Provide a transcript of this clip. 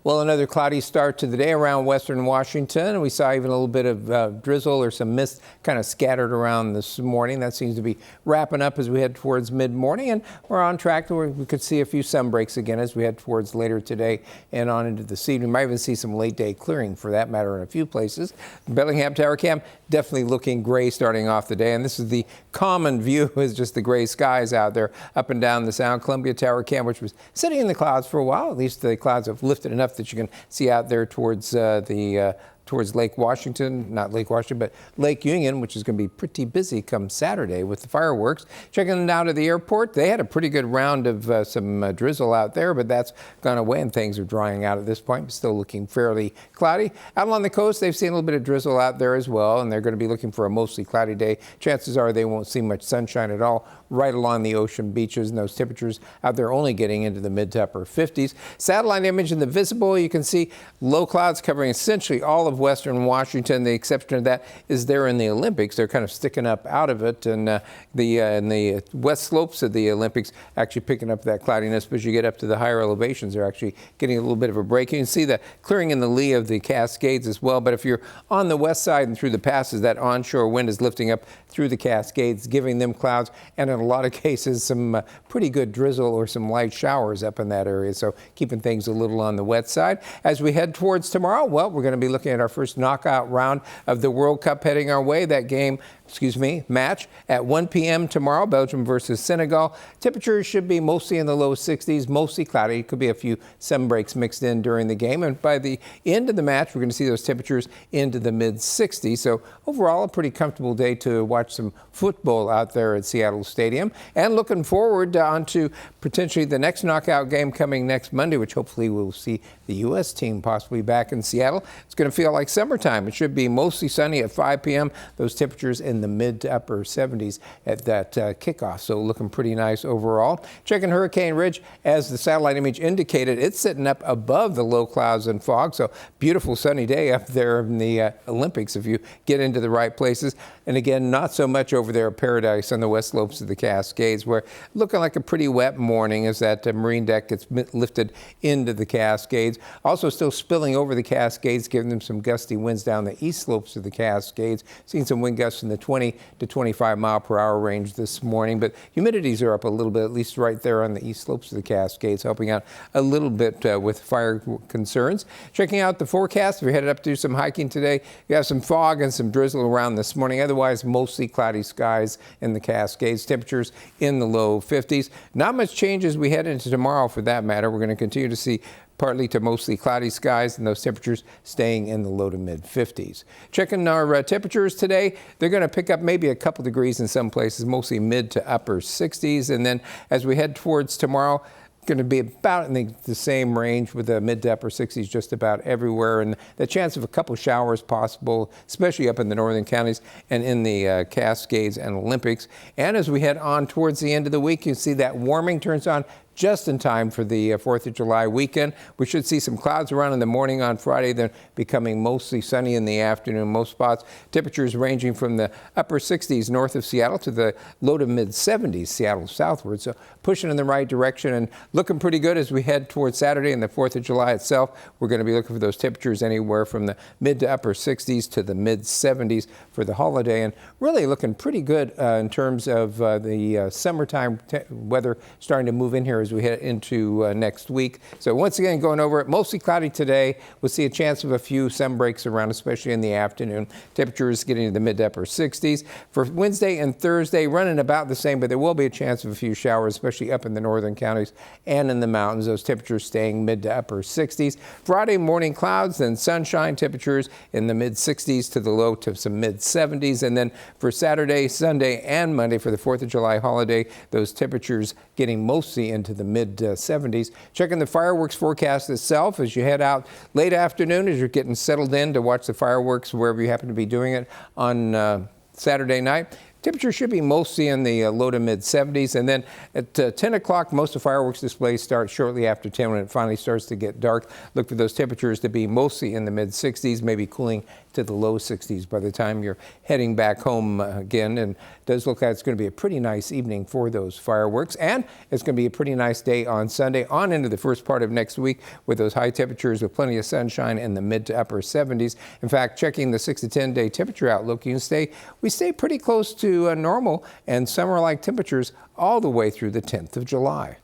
Well, another cloudy start to the day around western Washington. We saw even a little bit of drizzle or some mist kind of scattered around this morning. That seems to be wrapping up as we head towards mid-morning, and we're on track to where we could see a few sun breaks again as we head towards later today and on into this evening. We might even see some late day clearing for that matter in a few places. Bellingham Tower Cam definitely looking gray starting off the day, and this is the common view is just the gray skies out there up and down the Sound. Columbia Tower Cam, which was sitting in the clouds for a while, at least the clouds have lifted enough that you can see out there towards towards Lake Washington, not Lake Washington, but Lake Union, which is going to be pretty busy come Saturday with the fireworks. Checking it out at the airport, they had a pretty good round of some drizzle out there, but that's gone away and things are drying out at this point, but still looking fairly cloudy. Out along the coast, they've seen a little bit of drizzle out there as well, and they're going to be looking for a mostly cloudy day. Chances are they won't see much sunshine at all right along the ocean beaches, and those temperatures out there only getting into the mid to upper 50s. Satellite image in the visible, you can see low clouds covering essentially all of western Washington. The exception of that is there in the Olympics. They're kind of sticking up out of it, and in the west slopes of the Olympics actually picking up that cloudiness. But as you get up to the higher elevations, they're actually getting a little bit of a break. You can see the clearing in the lee of the Cascades as well. But if you're on the west side and through the passes, that onshore wind is lifting up through the Cascades, giving them clouds, and in a lot of cases some pretty good drizzle or some light showers up in that area, so keeping things a little on the wet side. As we head towards tomorrow, well, we're going to be looking at our first knockout round of the World Cup heading our way. That match at 1 p.m. tomorrow, Belgium versus Senegal. Temperatures should be mostly in the low 60s, mostly cloudy. Could be a few sun breaks mixed in during the game. And by the end of the match, we're going to see those temperatures into the mid 60s. So overall, a pretty comfortable day to watch some football out there at Seattle Stadium. And looking forward onto potentially the next knockout game coming next Monday, which hopefully we'll see the U.S. team possibly back in Seattle. It's going to feel like summertime. It should be mostly sunny at 5 p.m. Those temperatures in the mid to upper 70s at that kickoff. So looking pretty nice overall. Checking Hurricane Ridge, as the satellite image indicated, it's sitting up above the low clouds and fog. So beautiful sunny day up there in the Olympics if you get into the right places. And again, not so much over there at Paradise on the west slopes of the Cascades, where looking like a pretty wet morning as that marine deck gets lifted into the Cascades. Also still spilling over the Cascades, giving them some gusty winds down the east slopes of the Cascades. Seeing some wind gusts in the 20 to 25 mile per hour range this morning, but humidities are up a little bit, at least right there on the east slopes of the Cascades, helping out a little bit with fire concerns. Checking out the forecast, if you're headed up to do some hiking today, you have some fog and some drizzle around this morning. Otherwise, mostly cloudy skies in the Cascades. Temperatures in the low 50s. Not much change as we head into tomorrow for that matter. We're going to continue to see partly to mostly cloudy skies, and those temperatures staying in the low to mid 50s. Checking our temperatures today, they're going to pick up maybe a couple degrees in some places, mostly mid to upper 60s. And then as we head towards tomorrow, going to be about in the same range with the mid to upper 60s just about everywhere, and the chance of a couple showers possible, especially up in the northern counties and in the Cascades and Olympics. And as we head on towards the end of the week, you see that warming turns on just in time for the 4th of July weekend. We should see some clouds around in the morning on Friday, then becoming mostly sunny in the afternoon. Most spots, temperatures ranging from the upper 60s north of Seattle to the low to mid 70s Seattle southward. So pushing in the right direction and looking pretty good as we head towards Saturday and the 4th of July itself. We're going to be looking for those temperatures anywhere from the mid to upper 60s to the mid 70s for the holiday, and really looking pretty good in terms of the summertime weather starting to move in here as we head into next week. So once again, going over it, mostly cloudy today. We'll see a chance of a few sun breaks around, especially in the afternoon. Temperatures getting to the mid to upper 60s. For Wednesday and Thursday, running about the same, but there will be a chance of a few showers, especially up in the northern counties and in the mountains. Those temperatures staying mid to upper 60s. Friday morning clouds, then sunshine, temperatures in the mid 60s to the low to some mid 70s. And then for Saturday, Sunday, and Monday for the 4th of July holiday, those temperatures getting mostly into the mid 70s. Checking the fireworks forecast itself as you head out late afternoon, as you're getting settled in to watch the fireworks wherever you happen to be doing it on Saturday night. Temperature should be mostly in the low to mid 70s. And then at 10 o'clock, most of the fireworks displays start shortly after 10 when it finally starts to get dark. Look for those temperatures to be mostly in the mid 60s, maybe cooling to the low 60s by the time you're heading back home again. And it does look like it's going to be a pretty nice evening for those fireworks. And it's going to be a pretty nice day on Sunday on into the first part of next week with those high temperatures with plenty of sunshine in the mid to upper 70s. In fact, checking the 6 to 10 day temperature outlook, we stay pretty close to normal and summer-like temperatures all the way through the 10th of July.